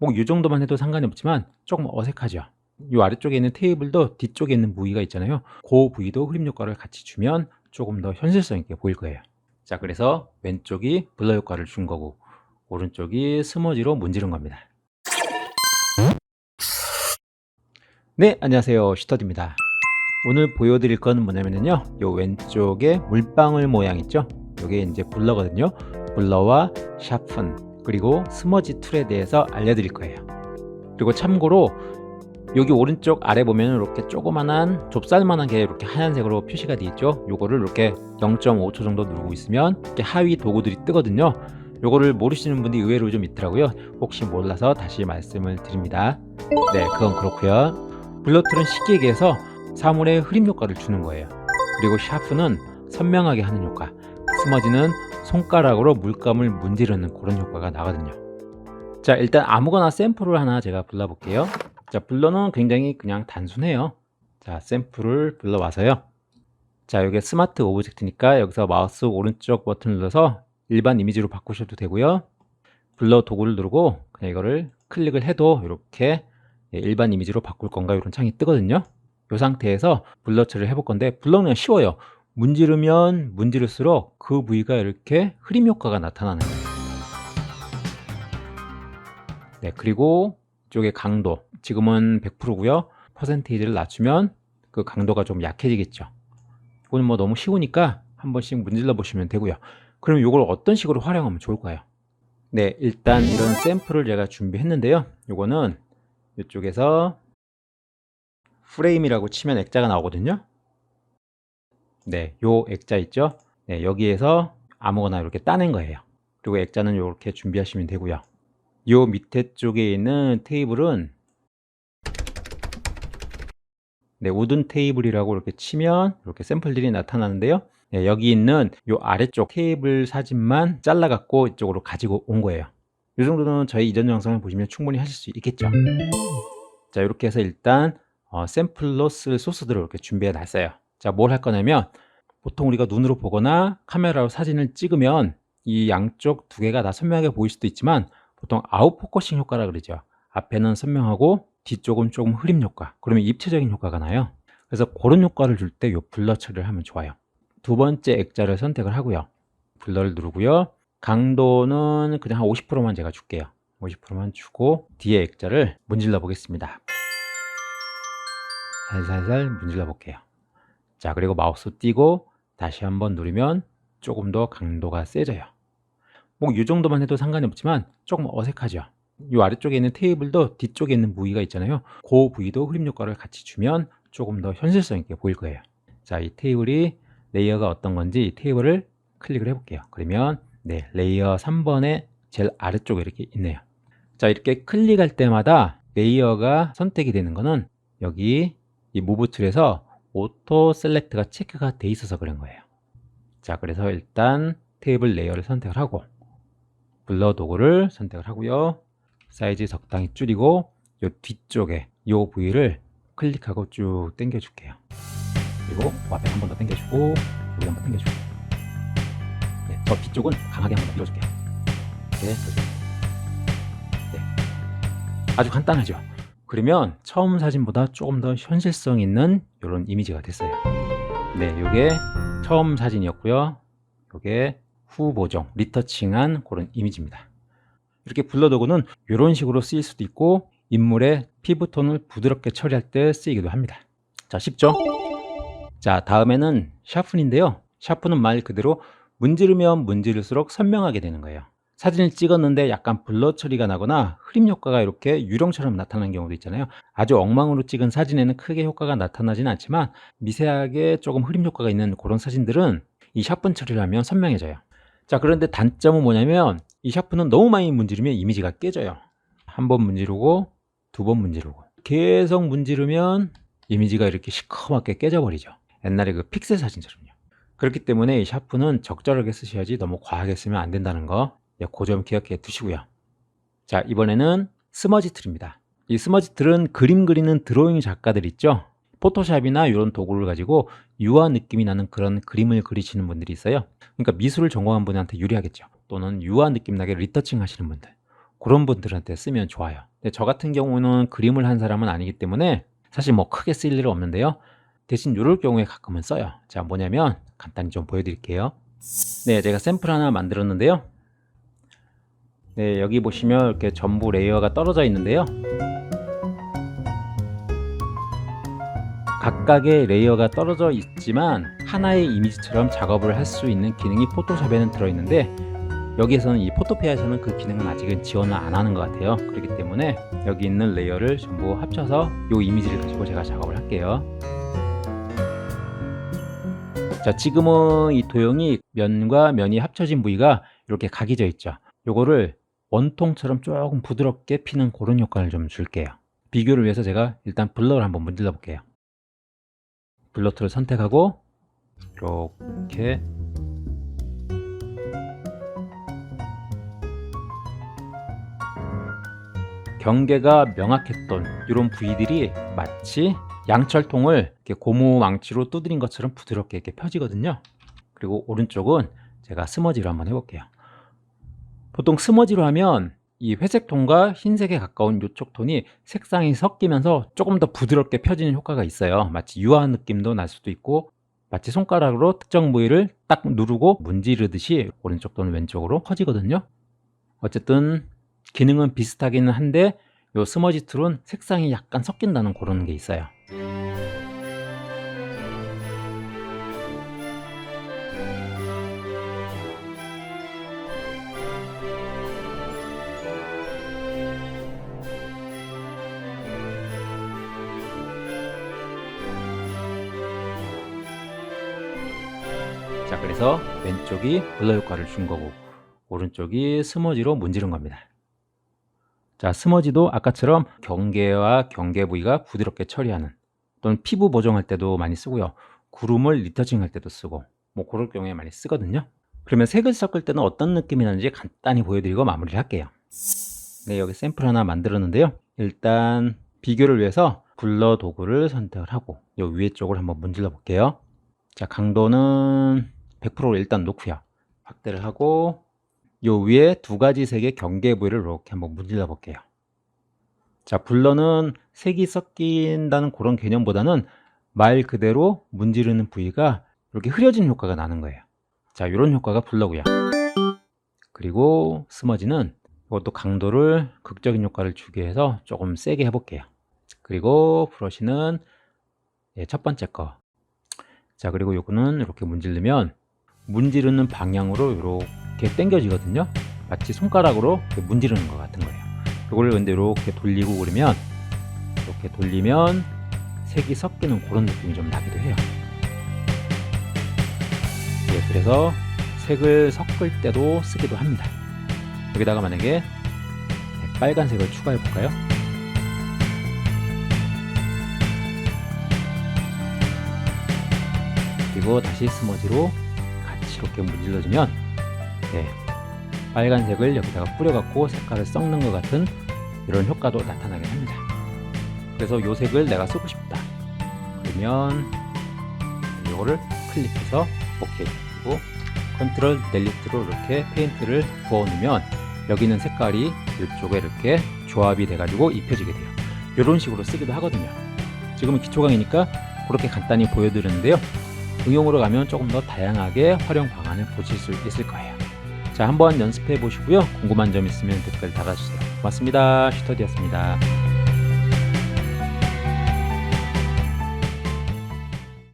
뭐 이 정도만 해도 상관이 없지만 조금 어색하죠. 이 아래쪽에 있는 테이블도 뒤쪽에 있는 부위가 있잖아요. 그 부위도 흐림 효과를 같이 주면 조금 더 현실성 있게 보일 거예요. 자, 그래서 왼쪽이 블러 효과를 준 거고 오른쪽이 스머지로 문지른 겁니다. 네, 안녕하세요. 슈터디입니다. 오늘 보여드릴 건 뭐냐면요, 요 왼쪽에 물방울 모양 있죠? 요게 이제 블러거든요. 블러와 샤픈 그리고 스머지 툴에 대해서 알려드릴 거예요. 그리고 참고로 여기 오른쪽 아래 보면 이렇게 조그만한 좁쌀만한 게 이렇게 하얀색으로 표시가 되어 있죠. 요거를 이렇게 0.5초 정도 누르고 있으면 이렇게 하위 도구들이 뜨거든요. 요거를 모르시는 분들이 의외로 좀 있더라고요. 혹시 몰라서 다시 말씀을 드립니다. 네, 그건 그렇고요. 블러툴은 쉽게 얘기해서 사물에 흐림 효과를 주는 거예요. 그리고 샤프는 선명하게 하는 효과, 스머지는 손가락으로 물감을 문지르는 그런 효과가 나거든요. 자, 일단 아무거나 샘플을 하나 제가 불러볼게요. 자, 블러는 굉장히 그냥 단순해요. 자, 샘플을 불러와서요. 자, 여기 스마트 오브젝트니까 여기서 마우스 오른쪽 버튼을 눌러서 일반 이미지로 바꾸셔도 되고요. 블러 도구를 누르고 그냥 이거를 클릭을 해도 이렇게 일반 이미지로 바꿀 건가 이런 창이 뜨거든요. 이 상태에서 블러 처리를 해볼 건데, 블러는 그냥 쉬워요. 문지르면 문지를수록 그 부위가 이렇게 흐림 효과가 나타나는 거예요. 네, 그리고 이쪽에 강도, 지금은 100%고요. 퍼센테이지를 낮추면 그 강도가 좀 약해지겠죠. 이거는 뭐 너무 쉬우니까 한 번씩 문질러 보시면 되고요. 그럼 이걸 어떤 식으로 활용하면 좋을까요? 네, 일단 이런 샘플을 제가 준비했는데요. 이거는 이쪽에서 프레임이라고 치면 액자가 나오거든요. 네, 요 액자 있죠? 네, 여기에서 아무거나 이렇게 따낸 거예요. 그리고 액자는 이렇게 준비하시면 되고요. 요 밑에 쪽에 있는 테이블은 네, 우든 테이블이라고 이렇게 치면 이렇게 샘플들이 나타나는데요. 네, 여기 있는 요 아래쪽 테이블 사진만 잘라갖고 이쪽으로 가지고 온 거예요. 이 정도는 저희 이전 영상을 보시면 충분히 하실 수 있겠죠. 자, 이렇게 해서 일단 샘플로 쓸 소스들을 이렇게 준비해 놨어요. 자, 뭘 할 거냐면, 보통 우리가 눈으로 보거나 카메라로 사진을 찍으면 이 양쪽 두 개가 다 선명하게 보일 수도 있지만 보통 아웃포커싱 효과라 그러죠. 앞에는 선명하고 뒤쪽은 조금 흐림 효과, 그러면 입체적인 효과가 나요. 그래서 그런 효과를 줄 때 이 블러 처리를 하면 좋아요. 두 번째 액자를 선택을 하고요. 블러를 누르고요. 강도는 그냥 한 50%만 제가 줄게요. 50%만 주고 뒤에 액자를 문질러 보겠습니다. 살살살 문질러 볼게요. 자, 그리고 마우스 띄고 다시 한번 누르면 조금 더 강도가 세져요. 뭐 이 정도만 해도 상관이 없지만 조금 어색하죠. 이 아래쪽에 있는 테이블도 뒤쪽에 있는 부위가 있잖아요. 그 부위도 흐림 효과를 같이 주면 조금 더 현실성 있게 보일 거예요. 자, 이 테이블이 레이어가 어떤 건지 이 테이블을 클릭을 해볼게요. 그러면 네, 레이어 3번에 제일 아래쪽에 이렇게 있네요. 자, 이렇게 클릭할 때마다 레이어가 선택이 되는 거는 여기 이 무브 툴에서 오토 셀렉트가 체크가 돼 있어서 그런 거예요. 자, 그래서 일단 테이블 레이어를 선택을 하고 블러 도구를 선택을 하고요. 사이즈 적당히 줄이고 이 뒤쪽에 이 부위를 클릭하고 쭉 당겨 줄게요. 그리고 앞에 한 번 더 당겨주고 여기 한 번 당겨주고, 네, 저 뒤쪽은 강하게 한 번 더 밀어줄게요. 네, 네, 아주 간단하죠. 그러면 처음 사진보다 조금 더 현실성 있는 이런 이미지가 됐어요. 네, 이게 처음 사진이었고요. 이게 후 보정, 리터칭한 그런 이미지입니다. 이렇게 블러 도구는 이런 식으로 쓰일 수도 있고 인물의 피부톤을 부드럽게 처리할 때 쓰이기도 합니다. 자, 쉽죠? 자, 다음에는 샤픈인데요. 샤픈은 말 그대로 문지르면 문지를수록 선명하게 되는 거예요. 사진을 찍었는데 약간 블러 처리가 나거나 흐림 효과가 이렇게 유령처럼 나타나는 경우도 있잖아요. 아주 엉망으로 찍은 사진에는 크게 효과가 나타나지는 않지만 미세하게 조금 흐림 효과가 있는 그런 사진들은 이 샤픈 처리를 하면 선명해져요. 자, 그런데 단점은 뭐냐면 이 샤프는 너무 많이 문지르면 이미지가 깨져요. 한 번 문지르고 두 번 문지르고 계속 문지르면 이미지가 이렇게 시커멓게 깨져버리죠. 옛날에 그 픽셀 사진처럼요. 그렇기 때문에 이 샤프는 적절하게 쓰셔야지 너무 과하게 쓰면 안 된다는 거, 그 점 기억해 두시고요. 자, 이번에는 스머지 툴입니다. 이 스머지 툴은 그림 그리는 드로잉 작가들 있죠. 포토샵이나 이런 도구를 가지고 유화 느낌이 나는 그런 그림을 그리시는 분들이 있어요. 그러니까 미술을 전공한 분한테 유리하겠죠. 또는 유화 느낌 나게 리터칭 하시는 분들, 그런 분들한테 쓰면 좋아요. 근데 저 같은 경우는 그림을 한 사람은 아니기 때문에 사실 뭐 크게 쓸 일은 없는데요. 대신 이럴 경우에 가끔은 써요. 자, 뭐냐면 간단히 좀 보여드릴게요. 네, 제가 샘플 하나 만들었는데요. 네, 여기 보시면 이렇게 전부 레이어가 떨어져 있는데요. 각각의 레이어가 떨어져 있지만 하나의 이미지처럼 작업을 할 수 있는 기능이 포토샵에는 들어있는데, 여기에서는 이 포토페아에서는 그 기능은 아직은 지원을 안 하는 것 같아요. 그렇기 때문에 여기 있는 레이어를 전부 합쳐서 이 이미지를 가지고 제가 작업을 할게요. 자, 지금은 이 도형이 면과 면이 합쳐진 부위가 이렇게 각이 져 있죠. 요거를 원통처럼 조금 부드럽게 피는 그런 효과를 좀 줄게요. 비교를 위해서 제가 일단 블러를 한번 문질러 볼게요. 블러 툴을 선택하고 이렇게 경계가 명확했던 이런 부위들이 마치 양철통을 이렇게 고무 망치로 두드린 것처럼 부드럽게 이렇게 펴지거든요. 그리고 오른쪽은 제가 스머지로 한번 해볼게요. 보통 스머지로 하면 이 회색 톤과 흰색에 가까운 이쪽 톤이 색상이 섞이면서 조금 더 부드럽게 펴지는 효과가 있어요. 마치 유화한 느낌도 날 수도 있고, 마치 손가락으로 특정 부위를 딱 누르고 문지르듯이 오른쪽 또는 왼쪽으로 퍼지거든요. 어쨌든 기능은 비슷하기는 한데 요 스머지 툴은 색상이 약간 섞인다는 그런 게 있어요. 자, 그래서 왼쪽이 블러 효과를 준 거고 오른쪽이 스머지로 문지른 겁니다. 자, 스머지도 아까처럼 경계와 경계 부위가 부드럽게 처리하는, 또는 피부 보정할 때도 많이 쓰고요. 구름을 리터칭 할 때도 쓰고 뭐 그럴 경우에 많이 쓰거든요. 그러면 색을 섞을 때는 어떤 느낌이 나는지 간단히 보여드리고 마무리를 할게요. 네, 여기 샘플 하나 만들었는데요. 일단 비교를 위해서 블러 도구를 선택을 하고 이 위에 쪽을 한번 문질러 볼게요. 자, 강도는 100%로 일단 놓고요. 확대를 하고 요 위에 두 가지 색의 경계 부위를 이렇게 한번 문질러 볼게요. 자, 블러는 색이 섞인다는 그런 개념보다는 말 그대로 문지르는 부위가 이렇게 흐려진 효과가 나는 거예요. 자, 이런 효과가 블러고요. 그리고 스머지는 이것도 강도를 극적인 효과를 주기 위해서 조금 세게 해볼게요. 그리고 브러쉬는 첫 번째 거. 자, 그리고 요거는 이렇게 문지르면 문지르는 방향으로 이렇게 당겨지거든요. 마치 손가락으로 이렇게 문지르는 것 같은 거예요. 이걸 근데 이렇게 돌리고 그러면, 이렇게 돌리면 색이 섞이는 그런 느낌이 좀 나기도 해요. 예, 그래서 색을 섞을 때도 쓰기도 합니다. 여기다가 만약에 빨간색을 추가해 볼까요? 그리고 다시 스머지로 같이 이렇게 문질러주면 빨간색을 여기다가 뿌려갖고 색깔을 섞는 것 같은 이런 효과도 나타나게 합니다. 그래서 이 색을 내가 쓰고 싶다 그러면 이거를 클릭해서 OK, 그리고 컨트롤 델리트로 이렇게 페인트를 부어 놓으면 여기 있는 색깔이 이쪽에 이렇게 조합이 돼 가지고 입혀지게 돼요. 이런 식으로 쓰기도 하거든요. 지금은 기초 강의니까 그렇게 간단히 보여드렸는데요. 응용으로 가면 조금 더 다양하게 활용 방안을 보실 수 있을 거예요. 자, 한번 연습해 보시고요. 궁금한 점 있으면 댓글 달아주세요. 고맙습니다. 슈터디였습니다.